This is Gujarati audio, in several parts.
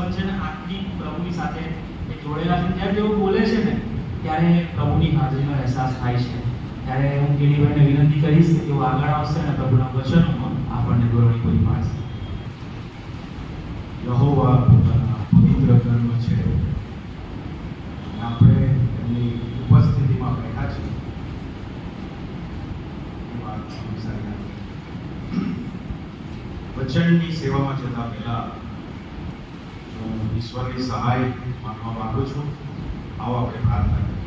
સંબંધ છે ને આટલી પ્રભુની સાથે એ જોડેલા છે, જ્યારે તેઓ બોલે છે ને ત્યારે પ્રભુની હાજરીનો અહેસાસ થાય છે. ત્યારે હું કેલીભાઈને વિનંતી કરીશ કે તેઓ આગળ આવશે અને પ્રભુના વચનોમાં આપણને દોરણી પૂરી પાડશે. યહોવા પોતાના પવિત્ર ઘરમાં છે. આપણે એમની ઉપસ્થિતિમાં બેઠા છીએ. વચનની સેવામાં જતા પહેલા હું ઈશ્વરની સહાય માંગવા માંગુ છું. આવો આપણે પ્રાર્થના કરીએ.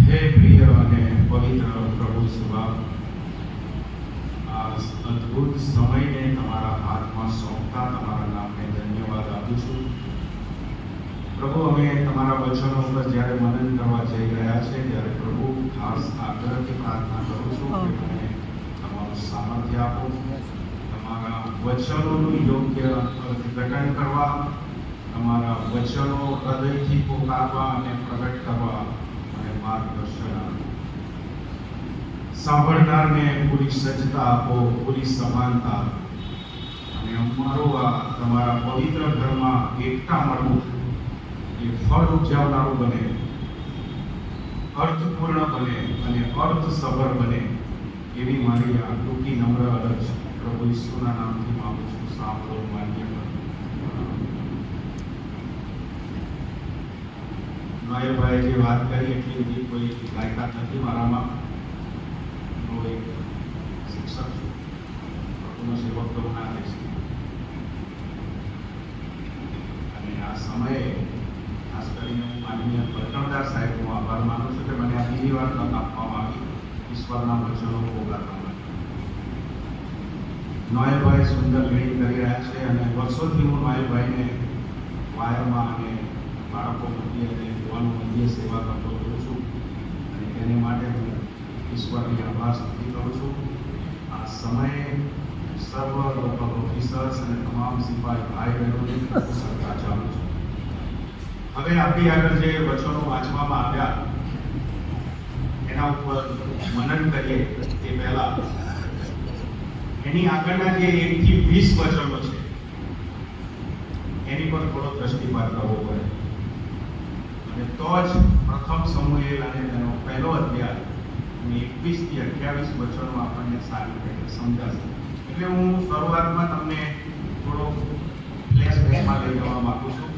હે પ્રિય અને પવિત્ર પ્રભુ સેવા, આ અદ્ભુત સમયને તમારા હાથમાં સોંપતા તમારા નામને ધન્યવાદ આપું છું. પ્રભુ, અમે તમારા વચનો ઉપર જ્યારે મનન કરવા જઈ રહ્યા છે ત્યારે પ્રભુ ખાસ આગ્રહથી પ્રાર્થના કરું છું કે મને તમારું સામર્થ્ય આપો, તમારા વચનોનું યોગ્ય અર્થઘટન કરવા, તમારા વચનો હૃદયથી પોકારવા અને પ્રગટ કરવા મને માર્ગદર્શન આપો. સાંભળનારને પૂરી સજ્જતા આપો, પૂરી સમાનતા, અને અમારો આ તમારા પવિત્ર ઘરમાં એકતા મળવું એ ફળ ઉપજાવનારું બને, અર્થપૂર્ણ બને અને અર્થસભર બને એવી મારી આ ટૂંકી નમ્ર અરજ પ્રભુ ઈસુના નામથી માંગુ છું. સાંભળો, માન્ય કરો. નોયરભાઈએ જે વાત કરી એટલી બધી કોઈ લાયકાત નથી મારામાં. હું એક શિક્ષક છું, પ્રભુનો સેવક તો હું ના થઈ શકું. અને આ સમયે ખાસ કરીને હું માનનીય બળકણદાર સાહેબનો આભાર માનું છું કે મને આ બીજી વાર તક આપવામાં આવી ઈશ્વરના વચનો પોકારવા માટે. નોયરભાઈ સુંદર લીડિંગ કરી રહ્યા છે અને વર્ષોથી હું નોયરભાઈને વાયરમાં અને બાળકો મધ્યે અને યુવાનો મધ્યે સેવા કરતો રહું છું અને તેને માટે હું ઈશ્વરની આભાર સ્તુતિ કરું છું. આ સમયે સર્વ લોકલ ઓફિસર્સ અને તમામ સિપાહી ભાઈ બહેનોને સરકાર ચાલુ છું. હવે આપણી આગળ જે વચનો વાંચવામાં આવ્યા એના ઉપર મનન કરીએ તે પહેલા એની આગળના જે 1 થી 20 વચનો છે એની પર થોડો દ્રષ્ટિપાત કરવો પડે અને તો જ પ્રથમ સમુએલ અને તેનો પહેલો અધ્યાય 21 થી 28 વચનો આપણને સારી રીતે સમજાશે. એટલે હું શરૂઆતમાં તમને થોડો ફ્લેશબેકમાં લઈ જવા માંગુ છું.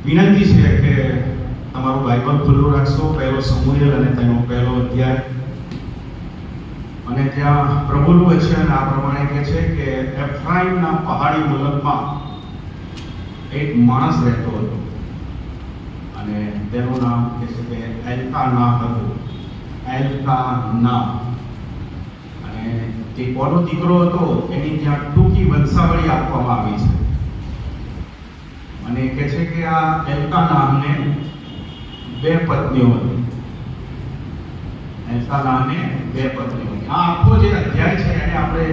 વિનંતી છે કે તમારું બાઇબલ ખુલ્લું રાખશો, પહેલો સમુએલ અને તેનો પહેલો અધ્યાય. અને ત્યાં પ્રભુનું વચન આ પ્રમાણે કહે છે કે એફ્રાઈમના પહાડી મુલકમાં એક માણસ રહેતો હતો અને તેનું નામ કહે છે કે એલ્કાના હતું. એલ્કાના. અને તે કોનો દીકરો હતો એની ત્યાં ટૂંકી વંશાવળી આપવામાં આવી છે અને કહે છે કે આ એલ્કાનાને 2 પત્નીઓ હતી. એલ્કાનાને 2 પત્નીઓ હતી. આ આખો જે અધ્યાય છે એને આપણે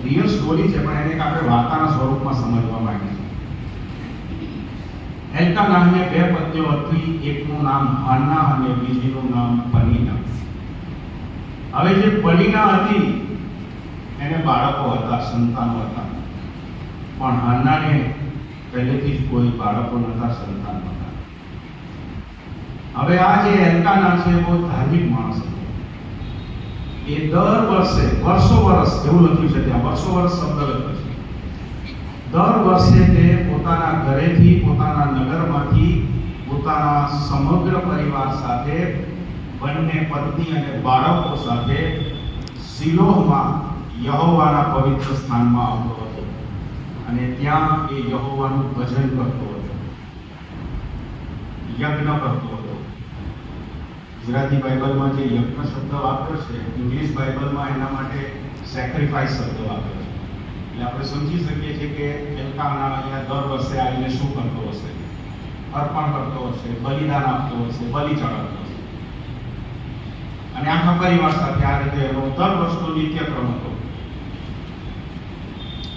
રિયલ સ્ટોરી છે પણ એને આપણે વાર્તાના સ્વરૂપમાં સમજવા માંગીએ છીએ. એલ્કાનાને 2 પત્નીઓ હતી. એકનું નામ હાન્ના અને બીજીનું નામ પનીના. હવે જે પનીના હતી એને બાળકો હતા, સંતાનો હતા, પણ હાન્નાને પહેલેથી જ કોઈ બાળકો નહોતા, સંતાન નહોતા. હવે આ જે એલ્કાના છે બહુ ધાર્મિક માણસ હતો. એ દર વર્ષે વર્ષ એવું લખ્યું છે ત્યાં, વર્ષ શબ્દ લખ્યો છે. દર વર્ષે તે પોતાના ઘરેથી, પોતાના નગરમાંથી, પોતાના સમગ્ર પરિવાર સાથે, બંને પત્ની અને બાળકો સાથે શિલોહમાં યહોવાના પવિત્ર સ્થાનમાં આવતો હતો અને ત્યાં એ યહોવાનું ભજન કરતો હતો, યજ્ઞ કરતો હતો. ગુજરાતી બાઇબલમાં જે યજ્ઞ શબ્દ વાપર્યો છે, ઇંગ્લિશ બાઇબલમાં એના માટે સેક્રિફાઈસ શબ્દ વાપર્યો છે. એટલે આપણે સમજી શકીએ છીએ કે એલ્કાના અહીંયા દર વર્ષે આવીને શું કરતો હશે? અર્પણ કરતો હશે, બલિદાન આપતો હશે, બલિ ચડાવતો હશે અને આખા પરિવાર સાથે આ રીતે એનો દર વર્ષનો નિત્યક્રમ હતો.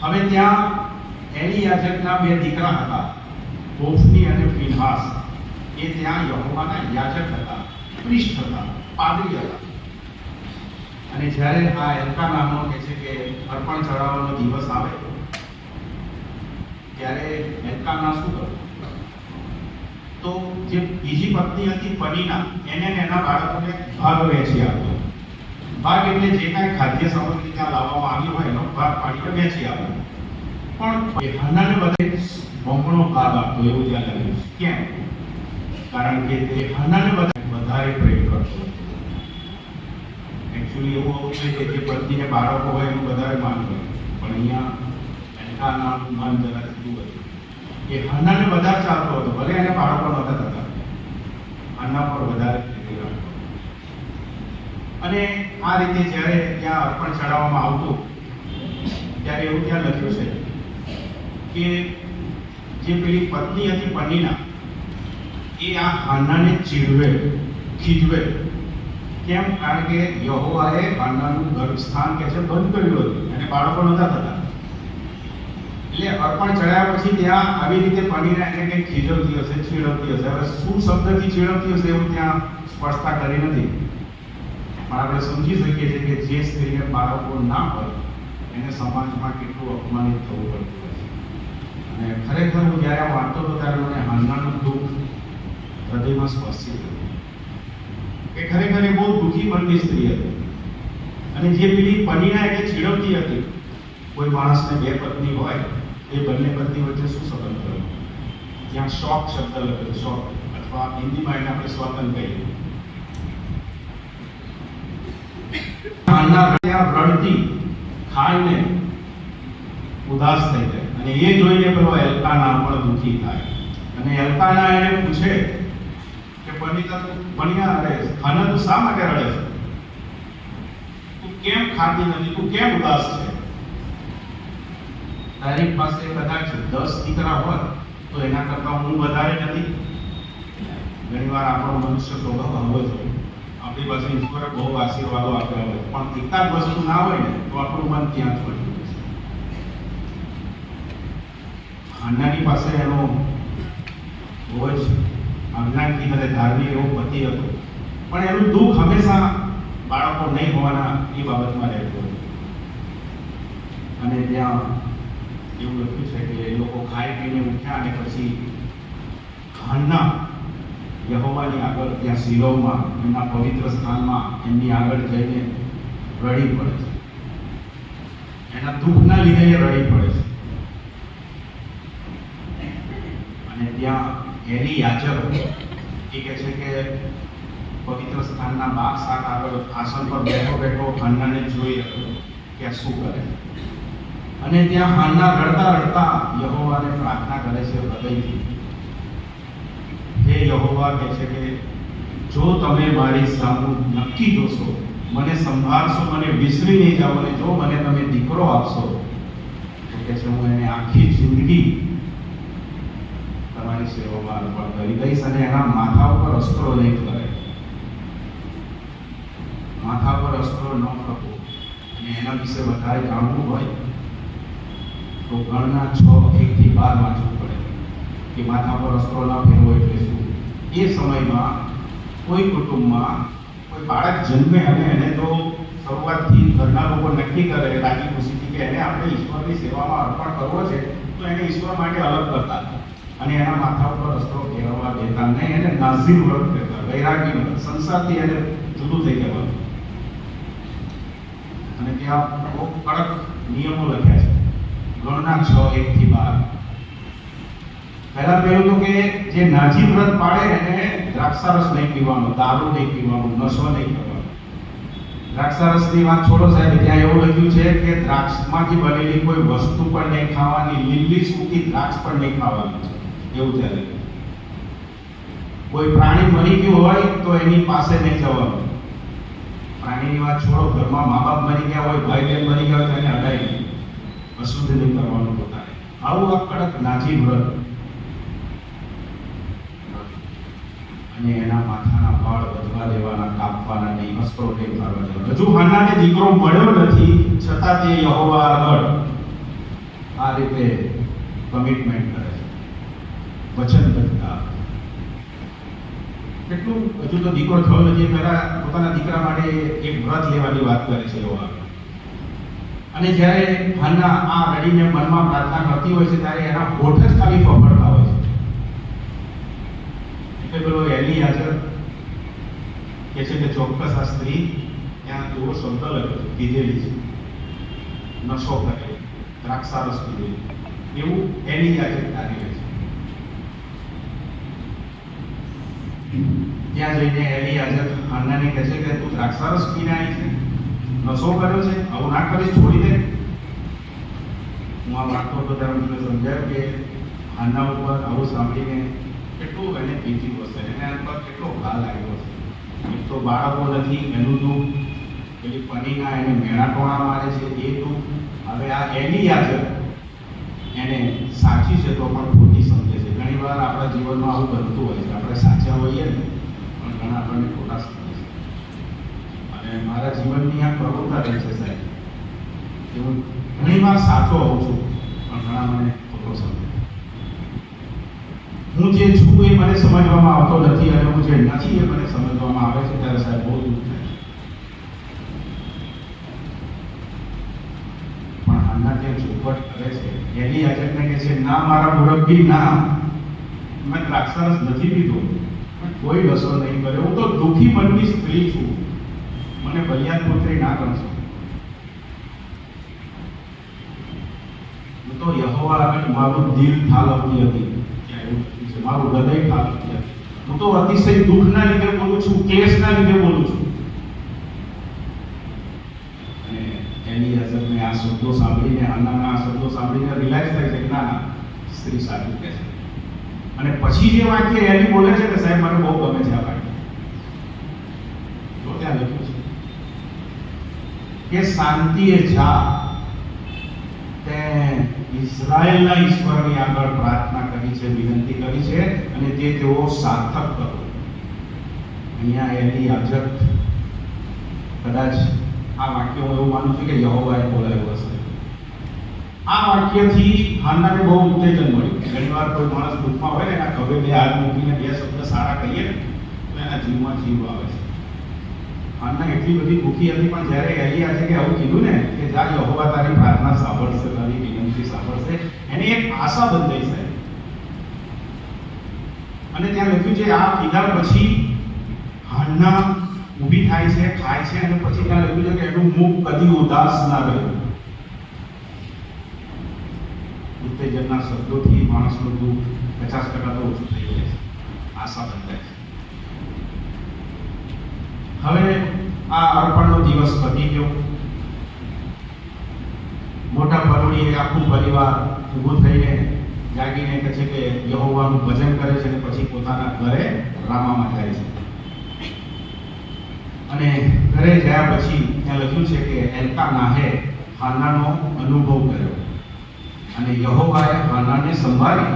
હવે ત્યાં એલિયાજકના 2 દીકરા હતા, હોફની અને ફીનહાસ. એ ત્યાં યહોવાના યાજક હતા, પ્રિસ્ટ હતા, પાદરી હતા. અને જ્યારે આ એલકા નામનો કે છે કે અર્પણ ચડાવવાનો દિવસ આવે ત્યારે એલકાના શું કરવું? તો જે બીજી પત્ની હતી પનીના, એને ને એના બાળકોને ભાગ વહેંચી આપ્યો. ભાગ એટલે જે કાંઈ ખાદ્ય સામગ્રી ત્યાં લાવવામાં આવી હોય એનો ભાગ પાડીને વહેંચી આપ્યો. પણ એ હાનાને બધે બમણો ભાગ આપતો એવું ત્યાં લાગ્યું. કેમ? કારણ કે તે હાનાને વધારે પ્રેમ કરતો હતો. એકચ્યુઅલી એવું હોવું જોઈએ કે જે પત્નીને બાળકો હોય એનું વધારે માન કરે, પણ અહીંયા એલકાના માન જરા જુદું હતું. એ હાનાને વધારે ચાલતો હતો, ભલે એને બાળકો નહોતા થતા, હાના પર વધારે પ્રેમ રાખતો. અને આ રીતે જ્યારે ત્યાં અર્પણ ચડાવવામાં આવતું ત્યારે એવું ત્યાં લખ્યું છે કે જે પેલી પત્ની હતી પનીના, એ આ હાનાને ચીડવે, ખીજવે. કેમ? કારણ કે યહોવાએ હાનાનું ગર્ભસ્થાન કે છે બંધ કર્યું હતું, એને બાળકો નહોતા થતા. એટલે અર્પણ ચડાયા પછી ત્યાં આવી રીતે પનીના એને કંઈક ખીજવતી હશે, ચીડવતી હશે. હવે શું શબ્દથી ચીડવતી હશે એવું ત્યાં સ્પષ્ટતા કરી નથી, પણ આપણે સમજી શકીએ છીએ કે જે સ્ત્રીને બાળકો ના હોય એને સમાજમાં કેટલું અપમાનિત થવું પડતું હોય છે. અને ખરેખર હું જ્યારે વાંચતો હતો ત્યારે મને હાનાનું દુઃખ હૃદયમાં સ્પર્શી ગયું કે ખરેખર એ બહુ દુઃખી મનની સ્ત્રી હતી. અને જે પેલી પનીના એટલે ચીડવતી હતી, કોઈ માણસને બે પત્ની હોય, એ બંને પત્ની વચ્ચે શું સંબંધ થયો? ત્યાં શોક શબ્દ લખેલો, શોક, અથવા હિન્દીમાં એને આપણે સ્વતન કહીએ. રડતી ખાઈને ઉદાસ થઈ જાય, અને એ જોઈને પેલો એલકાના પણ દુઃખી થાય. અને એલકાના એને પૂછે કે પનિયા રડે છે, હાના તું શા માટે રડે છે? તું કેમ ખાતી નથી? તું કેમ ઉદાસ છે? તારી પાસે કદાચ 10 દીકરા હોત તો એના કરતા હું વધારે નથી. ઘણીવાર આપણો મનુષ્ય સ્વભાવ આવો જ હોય. આપણી પાસે ઈશ્વરે બહુ આશીર્વાદો આપ્યા હોય, પણ એકાદ વસ્તુ ના હોય ને તો આપણું મન ત્યાં જ પડી જાય છે. હાનાની પાસે એનો બહુ જ અજ્ઞાનથી અને ધાર્મિક એવો પતિ હતો, પણ એનું દુઃખ હંમેશા બાળકો નહીં હોવાના એ બાબતમાં રહેતું હતું. અને ત્યાં એવું લખ્યું છે કે એ લોકો ખાઈ પીને ઉઠ્યા અને પછી હાના યહોવાની આગળ ત્યાં શિલોમાં એમના પવિત્ર સ્થાનમાં એમની આગળ જઈને રડી પડે છે. એના દુઃખના લીધે એ રડી પડે છે. અને ત્યાં એલી યાચક એ કહે છે કે પવિત્ર સ્થાનના બાગ શાક આગળ આસન પર બેઠો બેઠો હાનાને જોઈ રહ્યો કે આ શું કરે. અને ત્યાં હાના રડતા રડતા યહોવાને પ્રાર્થના કરે છે હૃદયથી. હે યહોવા, કહે છે કે જો તમે મારી સામુ નક્કી જોશો, મને સંભાળશો, મને વિસરી નહીં જાઓ, અને જો મને તમે દીકરો આપશો તો કહે છે હું એને આખી જિંદગી તમારી સેવામાં અર્પણ કરી દઈશ. અને એના માથા ઉપર અસ્ત્રો નહીં કરે, માથા પર અસ્ત્રો ન કરવો. અને એના વિશે વધારે જાણવું હોય તો ગણના 6:1-12 વાંચવું પડે કે માથા પર અસ્ત્રો ન ફેરવો એટલે શું. એ સમયમાં કોઈ કુટુંબમાં કોઈ બાળક જન્મે અને એને તો શરૂઆતથી ઘરના લોકો નક્કી કરે રાજી ખુશીથી કે એને આપણે ઈશ્વરની સેવામાં અર્પણ કરવો છે, તો એને ઈશ્વર માટે અલગ કરતા અને એના માથા ઉપર અસ્ત્રો ફેરવવા દેતા નહીં. એને નાઝીર વ્રત કહેતા, વૈરાગી વ્રત, સંસારથી એને જુદું થઈ જવાનું. અને ત્યાં બહુ કડક નિયમો લખ્યા છે. ગણના 6:1-12. પહેલા કહ્યું હતું કે જે નાઝીર વ્રત પાડે એને દ્રાક્ષારસ નહીં પીવાનો, દારૂ નહીં પીવાનો, નશો નહીં કરવાનો. દ્રાક્ષારસની વાત છોડો સાહેબ, ત્યાં એવું લખ્યું છે કે દ્રાક્ષમાંથી બનેલી કોઈ વસ્તુ પણ નહીં ખાવાની, લીલી સૂકી દ્રાક્ષ પણ નહીં ખાવાની છે, એવું ત્યાં લખ્યું. કોઈ પ્રાણી મરી ગયું હોય તો એની પાસે નહીં જવાનું. પ્રાણીની વાત છોડો, ઘરમાં મા બાપ મરી ગયા હોય, ભાઈ બહેન મરી ગયા હોય તો એને અડાય નહીં, અશુદ્ધ નહીં કરવાનું પોતાને. આવું આ કડક નાઝીર વ્રત. અને એના માથાના વાળ વધવા દેવાના, કાપવાના નહીં, અસ્ત્રો નહીં મારવા દેવાના. હજુ હાનાને દીકરો મળ્યો નથી, છતાં તે યહોવા આગળ આ રીતે કમિટમેન્ટ કરે છે, વચનબદ્ધતા. કેટલું હજુ તો દીકરો થયો નથી, પહેલા પોતાના દીકરા માટે એક વ્રત લેવાની વાત કરે છે એવો. અને જ્યારે હાન્ના આ રડીને મનમાં પ્રાર્થના કરતી હોય છે ત્યારે એના હોઠ જ ખાલી ફફડતા હોય છે. એટલે પેલો એલિયાઝર કે છે કે ચોક્કસ આ સ્ત્રી ત્યાં એવો શબ્દ કીધેલી છે, નશો કરે, દ્રાક્ષારસ પીધેલી, એવું એલિયાઝર લાગે છે. ત્યાં જઈને એલિયાઝર હાન્નાને કહે છે કે તું દ્રાક્ષારસ પીને આવી છે, નશો કર્યો છે, આવું ના કરીશ, છોડી દે. હું આ વાતો હતો ત્યારે મને સમજાયું કે હાન્ના ઉપર આવું સાંભળીને કેટલું એને પીતી હશે, એને એના પર કેટલો ભાર લાગ્યો હશે. એક તો બાળકો નથી એનું દુઃખ, પેલી પનીના એને મેણા ટોણા મારે છે એ દુઃખ, હવે આ એલિયાઝર એને સાચી છે તો પણ ખોટી સમજે છે. ઘણી વાર આપણા જીવનમાં આવું બનતું હોય છે, આપણે સાચા હોઈએ ને પણ ઘણા આપણને ખોટા સમજે છે. અને મારા જીવનની આ પ્રવૃત્તિ રહે છે સાહેબ, કે હું ઘણી વાર સાચો હોઉં છું પણ ઘણા મને ખોટો સમજે. હું જે છું એ મને સમજવામાં આવતો નથી અને હું જે નથી એ મને સમજવામાં આવે છે ત્યારે સાહેબ બહુ દુઃખ થાય છે. પણ હાલના જે ચોખવટ કરે છે એલિયાઝરને કહે છે ના મારા મુરબ્બી ના, મેં દ્રાક્ષારસ નથી પીધો પણ કોઈ નશો નહીં કર્યો, હું તો દુઃખી મનની સ્ત્રી છું, મને બલિયાદ પુત્રી ના કરશો. હું તો યહોવા આગળ મારું દિલ ઠાલવતી હતી, મારું હૃદય ઠાલવતી હતી. હું તો અતિશય દુઃખના લીધે બોલું છું, કેસના લીધે બોલું છું. અને એલિયાઝરને આ શબ્દો સાંભળીને, હાન્નાના આ શબ્દો સાંભળીને રિલાઇઝ થાય છે કે ના ના સ્ત્રી સાચું કહે છે. અને પછી જે વાક્ય એલી બોલે છે કે સાહેબ મને બહુ ગમે છે આ વાક્ય. તો ત્યાં લખ્યું છે કે શાંતિએ જા તે ઇઝરાયલના ઈશ્વરની આગળ પ્રાર્થના કરી છે, વિનંતી કરી છે અને તે તેઓ સાર્થક કરો. અહીંયા એલિયાઝર કદાચ આ વાક્ય હું એવું માનું છું કે યહોવાએ બોલાવ્યું હશે. આ વાક્યથી હાન્નાને બહુ ઉત્તેજન મળ્યું. ઘણી વાર કોઈ માણસ દુઃખમાં હોય ને એના ખભે બે હાથ મૂકીને બે શબ્દ સારા કહીએ ને તો એના જીવમાં જીવ આવે છે. હાન્ના એટલી બધી દુઃખી હતી પણ જ્યારે એલિયાઝરે આવું કીધું ને કે જા યહોવા તારી પ્રાર્થના સાંભળશે, તારી વિનંતી સાંભળશે, એને એક આશા બંધાઈ છે. અને ત્યાં લખ્યું છે આ કીધા પછી હાન્ના ઊભી થાય છે, ખાય છે અને પછી ત્યાં લખ્યું છે કે એનું મુખ કદી ઉદાસ ના રહ્યું. ઉત્તેજનના શબ્દોથી માણસનું દુઃખ 50% તો ઓછું થઈ જાય છે, આશા બંધાય છે. હવે આ અર્પણનો દિવસ પતી ગયો. મોટા પરોળીએ આખું પરિવાર ઊભું થઈને જાગીને કહે છે કે યહોવાનું ભજન કરે છે અને પછી પોતાના ઘરે રામામાં જાય છે. અને ઘરે ગયા પછી ત્યાં લખ્યું છે કે એલ્કાનાહે હાન્નાનો અનુભવ કર્યો અને યહોવાએ હાન્નાને સંભાળી.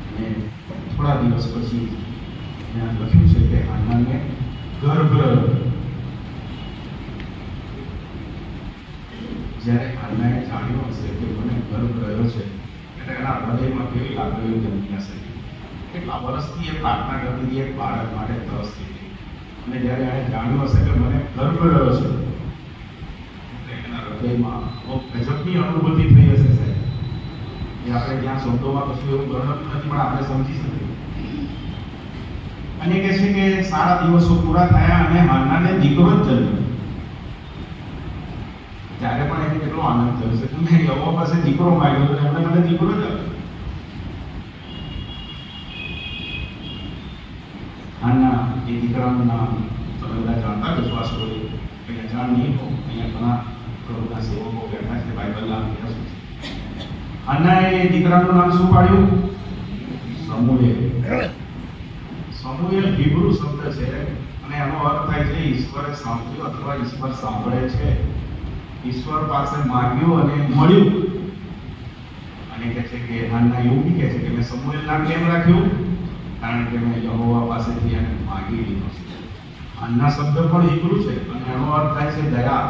અને થોડા દિવસ પછી ત્યાં લખ્યું છે કે હાન્નાને ગર્ભ રહ્યો. જ્યારે હાન્નાએ જાણ્યું હશે કે મને ગર્ભ રહ્યો છે એટલે એના હૃદયમાં કેવી લાગણીઓ જન્મી હશે. કેટલા વર્ષથી એ પ્રાર્થના કરતી હતી એક બાળક માટે તરસતી હતી અને જ્યારે એણે જાણ્યું હશે કે મને ગર્ભ રહ્યો છે એટલે એના હૃદયમાં બહુ ગજબની અનુભૂતિ થઈ હશે સાહેબ. એ આપણે જ્યાં શબ્દોમાં કશું એવું વર્ણન નથી પણ આપણે સમજી શકીએ. અને કહે છે કે સારા દિવસો પૂરા થયા અને હાન્નાને દીકરો જ જન્મ્યો. ત્યારે પણ એને કેટલો આનંદ થયો છે કે મેં યહોવા પાસે દીકરો માંગ્યો તો એમણે મને દીકરો જ આપ્યો. હાન્ના એ દીકરાનું નામ તમે બધા જાણતા જ છો. આ સ્ટોરી એટલે જાણ નહીં હો, અહીંયા ઘણા પ્રભુના સેવકો બેઠા છે, બાઇબલના અભ્યાસ છે. હાન્નાએ એ દીકરાનું નામ શું પાડ્યું? સમુએલ. સમુએલ હિબ્રુ શબ્દ છે અને એનો અર્થ થાય છે ઈશ્વરે સાંભળ્યું અથવા ઈશ્વર સાંભળે છે. ઈશ્વર પાસે માંગ્યું અને મળ્યું. અને કહે છે કે હાન્ના એવું બી કહે છે કે મેં સમુએલ નામ કેમ રાખ્યું? કારણ કે મેં યહોવા પાસેથી એને માંગી લીધો છે. હાન્ના શબ્દ પણ હિબ્રુ છે અને એનો અર્થ થાય છે દયા,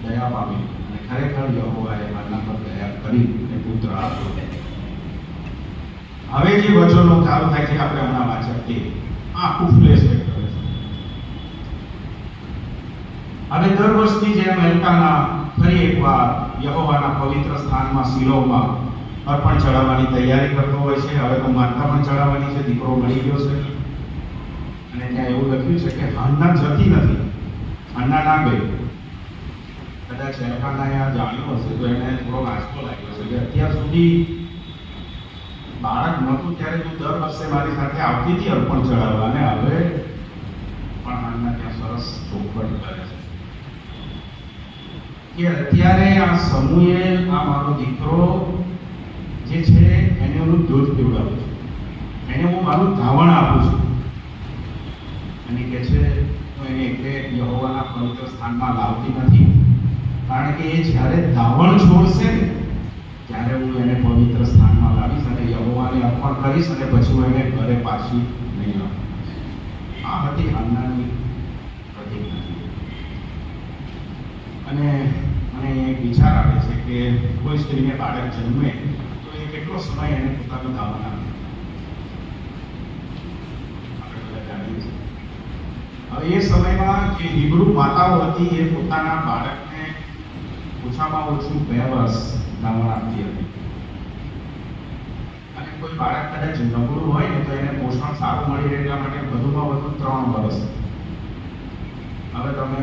દયા પામી. અને ખરેખર યહોવાએ હાન્ના પર દયા કરી અને પુત્ર આપ્યો. હવે જે વચનો ચાલુ થાય છે આપણે હમણાં વાંચ્યા તે આખું ફ્લેશબેક કરે છે. હવે દર વર્ષની જેમ એલ્કાના ફરી એકવાર યહોવાના પવિત્ર સ્થાનમાં શિલોહમાં અર્પણ ચડાવવાની તૈયારી કરતો હોય છે. હવે તો માતા પણ ચડાવવાની છે, દીકરો મળી ગયો છે. અને ત્યાં એવું લખ્યું છે કે હાન્ના જતી નથી, હાન્ના ના ગઈ. કદાચ એલ્કાના જાણ્યું હશે તો એને થોડો આંચકો લાગ્યો છે કે અત્યાર સુધી બાળક નહોતું ત્યારે તું દર વર્ષે મારી સાથે આવતી હતી અર્પણ ચડાવવા, અને હવે પણ હાન્ના ત્યાં સરસ ચોખવટ કરે છે કે અત્યારે આ સમુએલ, આ મારો દીકરો જે છે એને હું દૂધ પીવડાવું છું, એને હું મારું ધાવણ આપું છું. અને કે છે હું એને એટલે યહોવાના પવિત્ર સ્થાનમાં લાવતી નથી, કારણ કે એ જ્યારે ધાવણ છોડશે ને ત્યારે હું એને પવિત્ર સ્થાનમાં લાવીશ અને યહોવાને અર્પણ કરીશ, અને પછી હું એને ઘરે પાછી નહીં લાવું. આ હતી હાન્નાની પ્રતિજ્ઞા. અને મને એક વિચાર આવે છે કે કોઈ સ્ત્રીને બાળક જન્મે તો એ કેટલો સમય એને પોતાનું ધાવણ આપે. આપણે બધા જાણીએ છીએ. હવે એ સમયમાં જે હિબ્રુ માતાઓ હતી એ પોતાના બાળકને ઓછામાં ઓછું 2 વર્ષ ધાવણ આપતી હતી. અને કોઈ બાળક કદાચ નબળું હોય ને તો એને પોષણ સારું મળી રહે એટલા માટે વધુમાં વધુ 3 વર્ષ. હવે તમે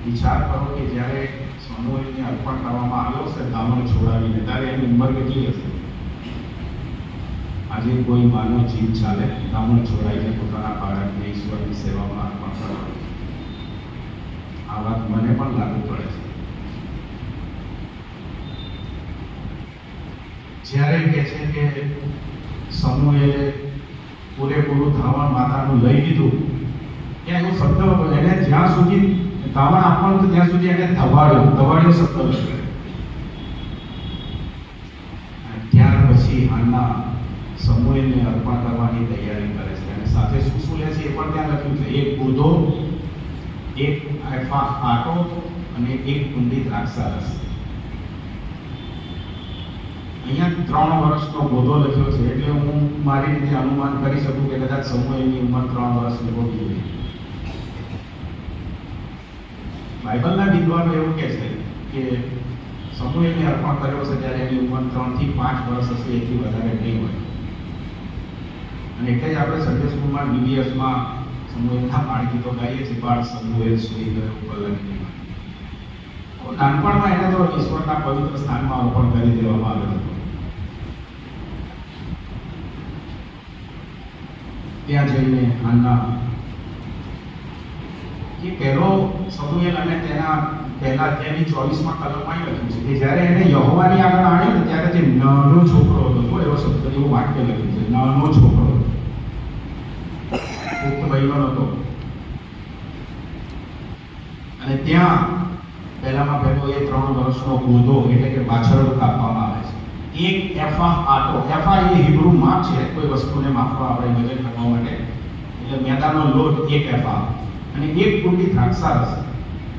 વિચાર કરો કે જ્યારે સમુએલને અર્પણ કરવામાં આવ્યો હશે ધાવણ છોડાવીને, ત્યારે એની ઉંમર કેટલી હશે? આજે કોઈ માનવ જીવ ચાલે ધાવણ છોડાવીને પોતાના બાળકને ઈશ્વરની સેવામાં અર્પણ કરવાનું? આ વાત મને પણ લાગુ પડે છે. જ્યારે કહે છે કે સમુએલે પૂરેપૂરું ધાવણ માતાનું લઈ લીધું, ત્યાં એવો શબ્દ એને જ્યાં સુધી ધાવણ આપવાનું ત્યાં સુધી એને ધવાડ્યો શબ્દ લખ્યો. ત્યાર પછી હાન્ના સમુએલને અર્પણ કરવાની તૈયારી કરે છે, અને સાથે શું શું લે છે એ પણ ત્યાં લખ્યું છે. 1 ગોધો, 1 એફા આટો અને 1 કુંડી દ્રાક્ષારસ. અહીંયા 3 વર્ષનો ગોધો લખ્યો છે, એટલે હું મારી રીતે અનુમાન કરી શકું કે કદાચ સમુએલની ઉંમર 3 વર્ષની હોવી જોઈએ. બાઇબલના વિદ્વાનો એવું કહે છે કે સમુએલને અર્પણ કર્યો છે ત્યારે એની ઉંમર 3 થી 5 વર્ષ હશે, એથી વધારે નહીં હોય. અને એટલે જ આપણે સન્ડે સ્કૂલમાં બીબીએસમાં સમુએલના બાળગીતો ગાઈએ છીએ. બાળ સમુએલ સુઈ ગયો પલંગની. નાનપણમાં એને તો ઈશ્વરના પવિત્ર સ્થાનમાં અર્પણ કરી દેવામાં આવ્યો હતો. ત્યાં જઈને હાન્ના કે પહેલો સમુએલ અને તેના પહેલા તેની 24માં કલમમાં લખ્યું છે કે જ્યારે એને યહોવાની આગળ આવ્યો ને ત્યારે જે નાનો છોકરો હતો, તો એવો શબ્દ એવું વાક્ય લખ્યું છે, નાનો છોકરો, પુખ્ત બહેનો હતો. અને ત્યાં પહેલામાં પહેલો એ 3 વર્ષનો ગોધો એટલે કે વાછરડું કાપવામાં આવે છે. 1 એફા આટો, એફા એ હિબ્રુ માપ છે કોઈ વસ્તુને માપવા, આપણે વજન કરવા માટે. એટલે મેદાનો લોટ 1 એફા, અને 1 કુંડી દ્રાક્ષારસ.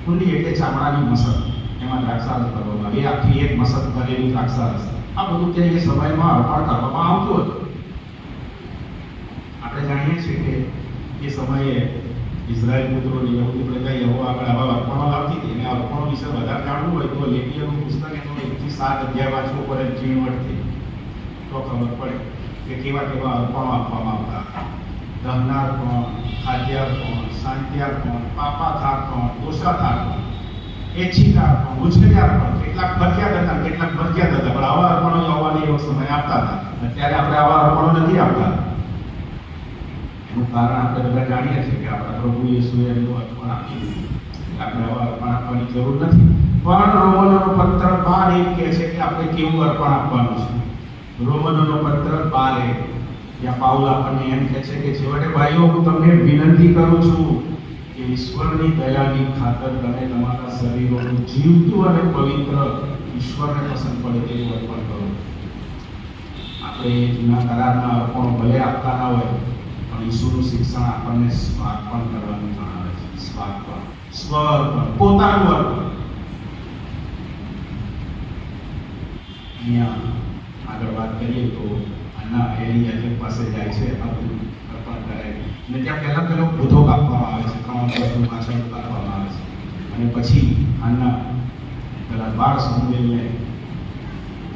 કુંડી એટલે ચામડાની મસક, એમાં દ્રાક્ષારસ કરવામાં આવે. એ આખી 1 મસક ભરેલી દ્રાક્ષારસ. આ બધું ત્યાં એ સમયમાં અર્પણ કરવામાં આવતું હતું. આપણે જાણીએ છીએ કે એ સમયે ઇઝરાયલ પુત્રોની યહૂદી પ્રજા યહોવા આગળ આવા અર્પણો લાવતી હતી. અને અર્પણો વિશે વધારે જાણવું હોય તો લેવીયનું પુસ્તક એનો 1 થી 7 અધ્યાય વાંચવું પડે ઝીણવટથી, તો ખબર પડે કે કેવા કેવા અર્પણો આપવામાં આવતા હતા. દહનાર્પણ, ખાદ્યાર્પણ, શાંત્યાર્પણ, પાપાથાર્પણ, દોષાથાર્પણ, એચ્છિકાર્પણ, ઉછેર્યાર્પણ. કેટલાક ફરજિયાત હતા, કેટલાક ફરજિયાત હતા, પણ આવા અર્પણો યહોવાને એવો સમય આપતા હતા. અત્યારે આપણે આવા અર્પણો નથી આપતા. એનું કારણ આપણે બધા જાણીએ છીએ કે આપણા પ્રભુ યેસુએ એનું અર્પણ આપી દીધું. આપણે આવા અર્પણ આપવાની જરૂર નથી. પણ રોમનોનો પત્ર 12:1 કહે છે કે આપણે કેવું અર્પણ આપવાનું છે. રોમનોનો પત્ર 12:1 ત્યાં પાઉલ આપણને એમ કહે છે કે છેવટે ભાઈઓ હું તમને વિનંતી કરું છું કે ઈશ્વરની દયાની ખાતર તમે તમારા શરીરોનું જીવતું અને પવિત્ર ઈશ્વરને પસંદ પડે તેવું અર્પણ કરો. આપણે જૂના કરારના અર્પણો ભલે આપતા ના હોય, પણ ઈશ્વરનું શિક્ષણ આપણને સ્વાર્પણ કરવાનું જણાવે છે. સ્વઅર્પણ, પોતાનું અર્પણ. અહીંયા આગળ વાત કરીએ તો આ હાના એની યાજક પાસે જાય છે, આ બધું અર્પણ કરે. અને ત્યાં પહેલાં પેલો બુધો કાપવામાં આવે છે, 3 વર્ષનું પાછળ કાપવામાં આવે છે. અને પછી હાના પેલા બાળ સમુએલને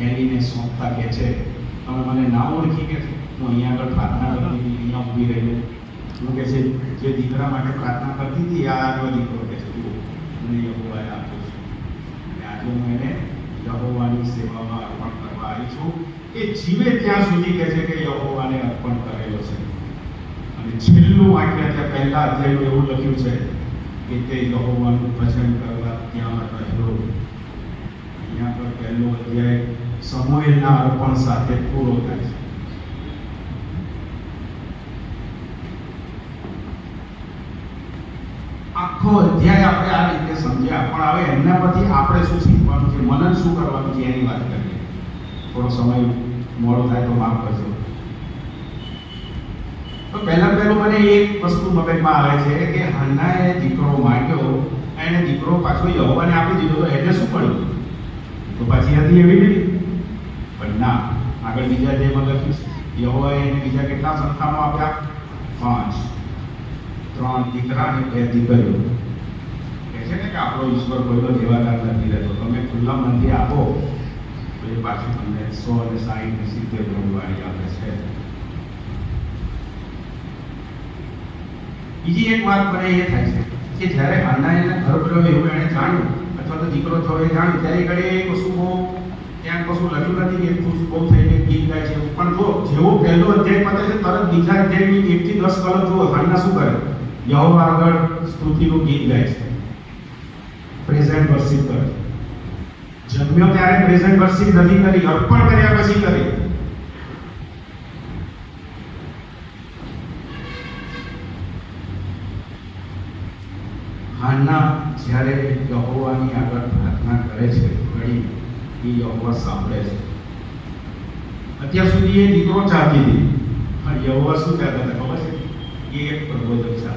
એલીને સોંપતા કહે છે, તમે મને ના ઓળખી કે હું અહીંયા આગળ પ્રાર્થના કરતી હતી, અહીંયા ઊભી રહીને. હું કહે છે, જે દીકરા માટે પ્રાર્થના કરતી હતી આ આજનો દીકરો કહે છે, જુઓ મને યહોવાએ આપ્યો છે અને આજે હું એને યહોવાની સેવામાં અર્પણ કરવા આવી છું. એ જીવે ત્યાં સુધી કહે છે કે યહોવાને અર્પણ કરેલો છે. અને છેલ્લું વાક્ય ત્યાં પહેલા અધ્યાયમાં એવું લખ્યું છે કે તે યહોવાનું ભજન કરવા ત્યાં રહેલો. અહીંયા પર પહેલો અધ્યાય સમુએલના અર્પણ સાથે પૂરો થાય છે. આખો અધ્યાય આપણે આ રીતે સમજ્યા, પણ હવે એમના પરથી આપણે શું શીખવાનું છે, મનન શું કરવાનું છે એની વાત કરીએ. થોડો સમય મોડો થાય તો માફ કરજો. તો પહેલું મને એક વસ્તુ મગજમાં આવે છે કે હન્નાએ દીકરો માંગ્યો, એને દીકરો પાછો યહોવાને આપી દીધો, તો એને શું પડ્યું? તો પાછી હતી એવી નહીં. પણ ના, આગળ બીજા અધ્યાયમાં લખ્યું છે યહોવાએ એને બીજા કેટલા સંતાનો આપ્યા? 5. 3 દીકરા અને 2 દીકરીઓ. કહે છે ને કે આપણો ઈશ્વર કોઈનો દેવાદાર નથી રહેતો. તમે ખુલ્લા મનથી આપો તો એ પાછું તમને 100 અને 60 અને 70 ગણવાળી આપે છે. બીજી એક વાત મને એ થાય છે કે જ્યારે હાન્નાએ ગર્ભ રહ્યો એવું એણે જાણ્યું, અથવા તો દીકરો થયો એ જાણ્યું, ત્યારે ઘડે એ કશું બહુ ત્યાં કશું લખ્યું નથી કે ખુશ બહુ થઈને ગીત ગાય છે. પણ જો જેવો પહેલો અધ્યાય પતે છે તરત બીજા અધ્યાયની 1 થી 10 કલમ જુઓ, હાન્ના શું કરે? યહોવા આગળ સ્તુતિનું ગીત ગાય છે, પ્રેઝન્ટ વર્શિપ કરે. જન્મ્યો ત્યારે પ્રેઝન્ટ વર્શિપ નથી કરી, અર્પણ કર્યા પછી કરી. હાન્ના જ્યારે યહોવાની આગળ પ્રાર્થના કરે છે ઘડી, એ યહોવા સાંભળે છે. અત્યાર સુધી એ દીકરો ચાહતી હતી, પણ યહોવા શું કહેતા હતા ખબર છે? એ એક પ્રબોધક છે.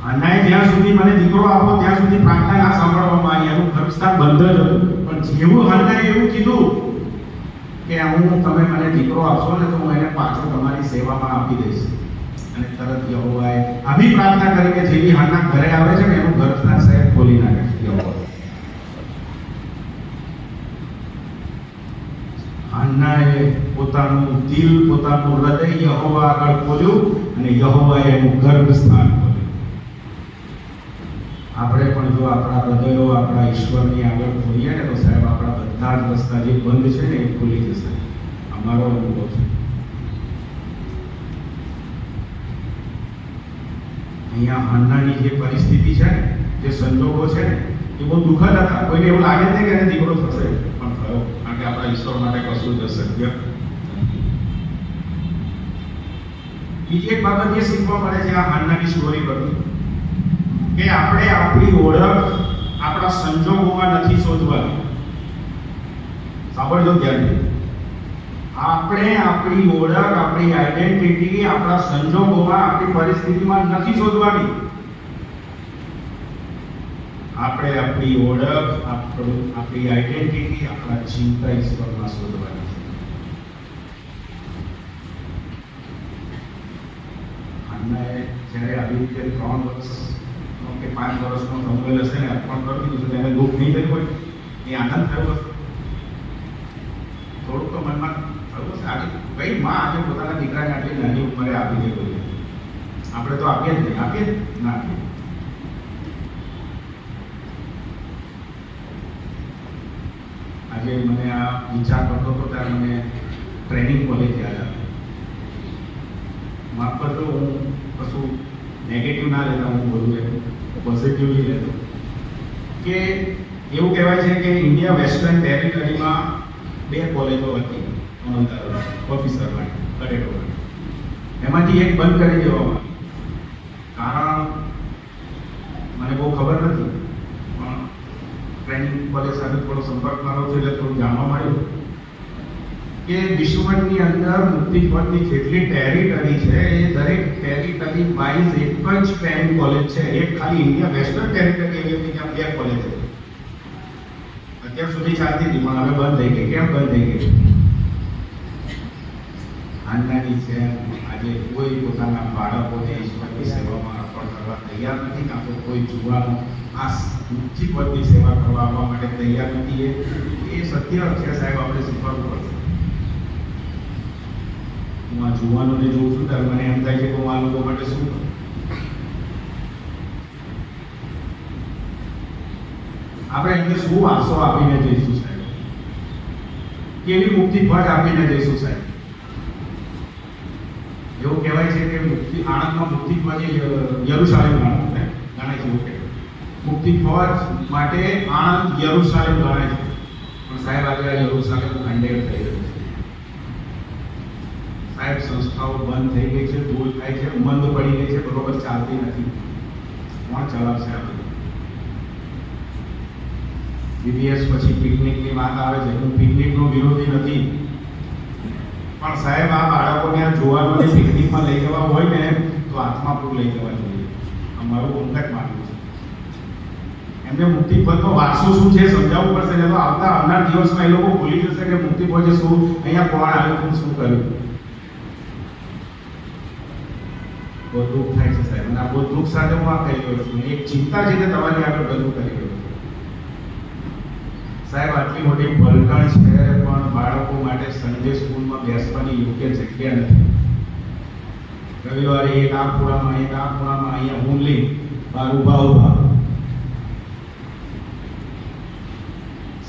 હાન્નાએ જ્યાં સુધી મને દીકરો આપો ત્યાં સુધી પ્રાર્થના ના સાંભળવામાં આવી, એનું ઘરસ્થાન બંધ જ હતું. પણ જેવું હાન્નાએ એવું કીધું કે તમે મને દીકરો આપશો ને તો હું એને પાછો તમારી સેવામાં આપી દઈશ, અને તરત યહોવાએ આવી પ્રાર્થના કરી કે જેવી હાન્ના ઘરે આવે છે ને એનું ઘરસ્થાન સહેજ ખોલી નાખે છે યહોવા. હાન્નાએ પોતાનું દિલ, પોતાનું હૃદય યહોવા આગળ ખોલ્યું અને યહોવાએ એનું ગર્ભસ્થાન ખોલ્યું. આપણે પણ જો આપણા હૃદયો આપણા ઈશ્વરની આગળ ખોલીએ ને તો સાહેબ આપણા બધા જ રસ્તા જે બંધ છે ને એ ખુલી જશે. અમારો અનુભવ છે. અહીંયા હાન્નાની જે પરિસ્થિતિ છે ને, જે સંજોગો છે ને, એ બહુ દુઃખદ હતા. કોઈને એવું લાગે છે કે એને દીકરો થશે, પણ થયો, કારણ કે આપણા ઈશ્વર માટે કશું જ અશક્ય. બીજી એક બાબત એ શીખવા મળે છે આ હાન્નાની સ્ટોરી પરથી કે આપણે આપણી ઓળખ આપણા સંજોગોમાં નથી શોધવાની. સાંભળજો ધ્યાનથી. આપણે આપણી ઓળખ, આપણી આઈડેન્ટિટી આપણા સંજોગોમાં, આપણી પરિસ્થિતિમાં નથી શોધવાની. આપણે આપણી ઓળખ, આપણી આઈડેન્ટિટી આપણા ચિંતા ઈશ્વરમાં શોધવાની છે. હાન્નાએ જ્યારે આવી રીતે 3 વર્ષ કે 5 વર્ષનો સમય હશે ને અર્પણ કરી દીધું, તેને દુઃખ નહીં થયું હોય, એ આનંદ થયો હશે. થોડુંક તો મનમાં થયું હશે આજે કઈ માં આજે પોતાના દીકરાને આટલી નાની ઉંમરે આપી દે કોઈ. આપણે તો આપીએ જ નહીં, આપીએ ના આપીએ. આજે મને આ વિચાર કરતો હતો ત્યારે મને ટ્રેનિંગ કોલેજ યાદ આવે. માફ કરજો, હું કશું નેગેટિવ ના લેતા, હું બોલું છું પોઝિટિવલી લેતો. કે એવું કહેવાય છે કે ઇન્ડિયા વેસ્ટર્ન ટેરિટરીમાં 2 કોલેજો હતી ઓફિસર માટે, કડેટો માટે. એમાંથી એક બંધ કરી દેવામાં કારણ મને બહુ ખબર નથી, પણ ટ્રેનિંગ કોલેજ સાથે થોડો સંપર્ક મારો છે એટલે થોડું જાણવા મળ્યું કે વિશ્વની અંદર મુક્તિપથની જેટલી ટેરિટરી છે એ દરેક ટેરિટરી વાઇઝ એક જ ટ્રેનિંગ કોલેજ છે. એક ખાલી ઇન્ડિયા વેસ્ટર્ન ટેરિટરી એવી હતી જ્યાં 2 કોલેજ હતી. અત્યાર સુધી ચાલતી હતી પણ હવે બંધ થઈ ગઈ. કેમ બંધ થઈ ગઈ? હાંડાની જેમ આજે કોઈ પોતાના બાળકોને ઈશ્વરની સેવામાં અર્પણ કરવા તૈયાર નથી, કાં તો કોઈ જુવાનો આ ઊંચી પદની સેવા કરવા આવવા માટે તૈયાર નથી. એ સત્ય છે સાહેબ, આપણે શીખવાનું પડશે. હું આ જુવાનોને જોઉં છું ત્યારે મને એમ થાય છે કે હું આ લોકો માટે શું કરું. આપણે એમને શું આશો આપીને જઈશું સાહેબ, કેવી મુક્તિ ભટ આપીને જઈશું સાહેબ. એવું કહેવાય છે કે મુક્તિ આણંદમાં મુક્તિ ધ્વજ યરુશાલેમ ગણાય છે. એવું કહેવાય મુક્તિ ધ્વજ માટે આણંદ યરુશાલેમ ગણાય છે. પણ સાહેબ આજે આ યરુશાલેમ ખંડેર થઈ ગયું છે સાહેબ. સંસ્થાઓ બંધ થઈ ગઈ છે, દૂર થાય છે, મંદ પડી ગઈ છે, બરોબર ચાલતી નથી. કોણ ચલાવશે આ બધું? બીબીએસ પછી પિકનિકની વાત આવે છે. હું પિકનિકનો વિરોધી નથી, પણ સાહેબ આ બાળકોને આ જોવાને પિકનિકમાં લઈ જવા હોય ને તો આત્માપુર લઈ જવા જોઈએ. અમારું અંગત માનવું છે. એમને મુક્તિ પદનો વારસો શું છે સમજાવવું પડશે. ને તો આવનાર દિવસમાં એ લોકો ભૂલી જશે કે મુક્તિ પદે શું, અહીંયા કોણ આવ્યું, શું કર્યું. બહુ દુઃખ થાય છે સાહેબ, અને આ બહુ દુઃખ સાથે હું આ કહી રહ્યો છું. એક ચિંતા છે કે તમારી આગળ બધું કરી રહ્યો છું સાહેબ. આટલી મોટી પલટણ છે પણ બાળકો માટે સન્ડે સ્કૂલમાં બેસવાની યોગ્ય જગ્યા નથી. રવિવારે એક આ ખૂણામાં, એક આ ખૂણામાં, અહીંયા હુમલી બહાર ઊભા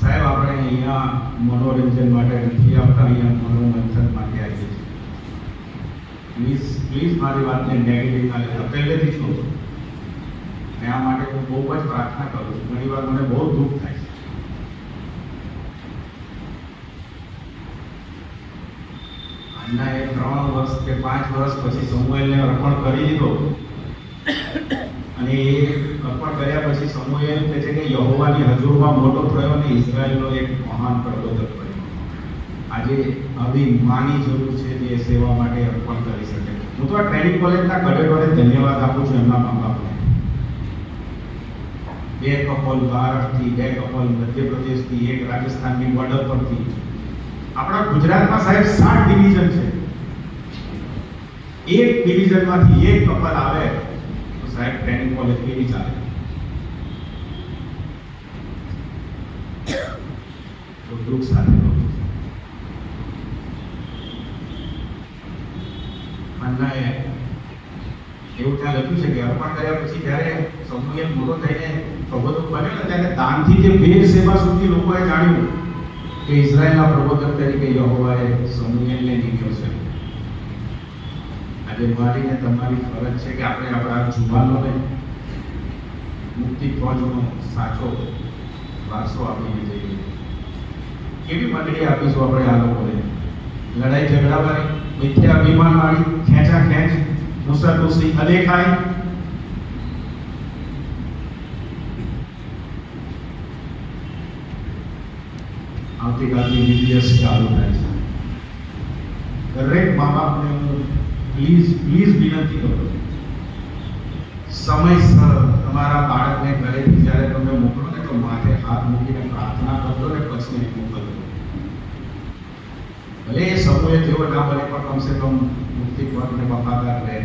સાહેબ. આપણે અહીંયા મનોરંજન માટે નથી આવતા, અહીંયા મનોમંથન માટે આવીએ છીએ. પ્લીઝ પ્લીઝ મારી વાતને નેગેટિવ ના લેતા, પહેલેથી જ કહું છું. અને આ માટે હું બહુ જ પ્રાર્થના કરું છું. ઘણી વાર મને બહુ દુઃખ થાય છે. આજના 3 વર્ષ કે 5 વર્ષ પછી સમુએલને અર્પણ કરી દીધો, અને એ અર્પણ કર્યા પછી સમુએલ કહે છે કે યહોવાની હજુરમાં મોટો થયો અને ઇઝરાયલનો એક મહાન પ્રબોધક બન્યો. આજે આવી માની જરૂર છે જે સેવા માટે અર્પણ કરી શકે. હું તો આ ટ્રેનિંગ કોલેજના કેડેટોને ધન્યવાદ આપું છું, એમના મા બાપને. 2 કપલ મહારાષ્ટ્રથી, 2 કપલ મધ્યપ્રદેશથી, 1 રાજસ્થાનની બોર્ડર પરથી. આપણા ગુજરાતમાં સાહેબ 7 ડિવિઝન છે. એક ડિવિઝનમાંથી 1 કપલ આવે તો સાહેબ ટ્રેનિંગ કોલેજ કેવી ચાલે? તો દુઃખ સાથે કહું છું. મન્નાએ એવું ત્યાં લખ્યું છે કે અર્પણ કર્યા પછી જ્યારે સમુએલ મોટો થઈને પ્રબોધક બન્યો ને ત્યારે દાનથી જે ભેદ સેવા સુધી લોકોએ જાણ્યું કે ઇઝરાયલના પ્રબોધક તરીકે યહોવાએ સમુએલને નીક્યો છે. આજે મારીને તમારી ફરજ છે કે આપણે આપણા જુવાનોને મુક્તિ ફોજનો સાચો વારસો આપીને જઈએ. કેવી મંડળી આપીશું આપણે આ લોકોને? લડાઈ ઝઘડાવાળી, મિથ્યા અભિમાનવાળી, ખેંચા ખેંચ, મુસાતુસી, અદેખાઈ. આવતીકાલની બીબીએસ ચાલુ થાય છે. દરેક મા બાપને હું પ્લીઝ વિનંતી કરું, સમયસર તમારા બાળકને ઘરેથી જ્યારે તમે મોકલો ને તો માથે હાથ મૂકીને પ્રાર્થના કરજો ને પછી એને મોકલજો. ભલે એ સમયે જેવો ના બને પણ કમસે કમ મુક્તિ પદને વફાદાર રહે.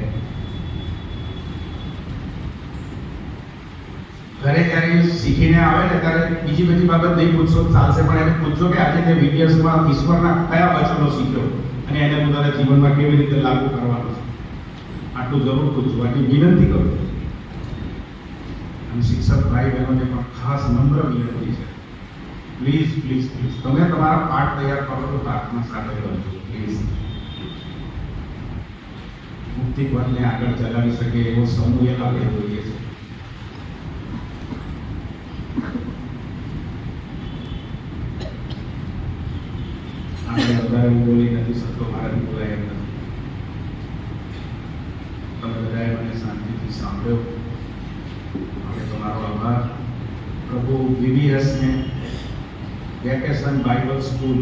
ઘરે જ્યારે શીખીને આવે ને ત્યારે બીજી બધી બાબત નહીં પૂછશો ચાલશે, પણ એને પૂછજો કે આજે તે વિડીયોઝમાં ઈશ્વરના કયા વચનો શીખ્યો અને એને પોતાના જીવનમાં કેવી રીતે લાગુ કરવાનું છે. આટલું જરૂર પૂછજો, આટલી વિનંતી કરું. અને શિક્ષક ભાઈ બહેનોને પણ ખાસ નમ્ર વિનંતી છે, પ્લીઝ પ્લીઝ પ્લીઝ તમે તમારા પાઠ તૈયાર કરો તો પ્રાર્થના સાથે કરજો પ્લીઝ. મુક્તિ પદને આગળ ચલાવી શકે એવો સમુએલ આપણે જોઈએ છે. આપણે વધારે બોલી નથી શકતો, મારાથી બોલાય એમ નથી. તમે બધાએ મને શાંતિથી સાંભળ્યો, આપણે તમારો આભાર. પ્રભુ બીબીએસને વેકેશન બાઇબલ સ્કૂલ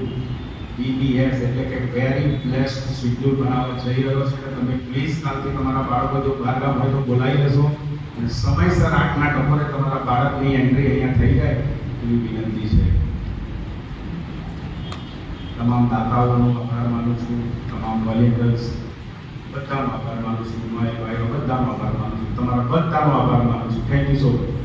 BBS એટલે કે વેરી બ્લેસ્ડ શેડ્યુલ બનાવવા જઈ રહ્યો છે. તમે પ્લીઝ કાલથી તમારા બાળકો જો બહારગામ હોય તો બોલાવી લેશો અને સમયસર 8ના ટકોરે તમારા બાળકની એન્ટ્રી અહીંયા થઈ જાય એવી વિનંતી છે. તમામ દાતાઓનો આભાર માનું છું, તમામ વોલેન્ટિયર્સ બધાનો આભાર માનું છું, મારી ભાઈઓ બધાનો આભાર માનું છું, તમારા બધાનો આભાર માનું છું. Thank you so much.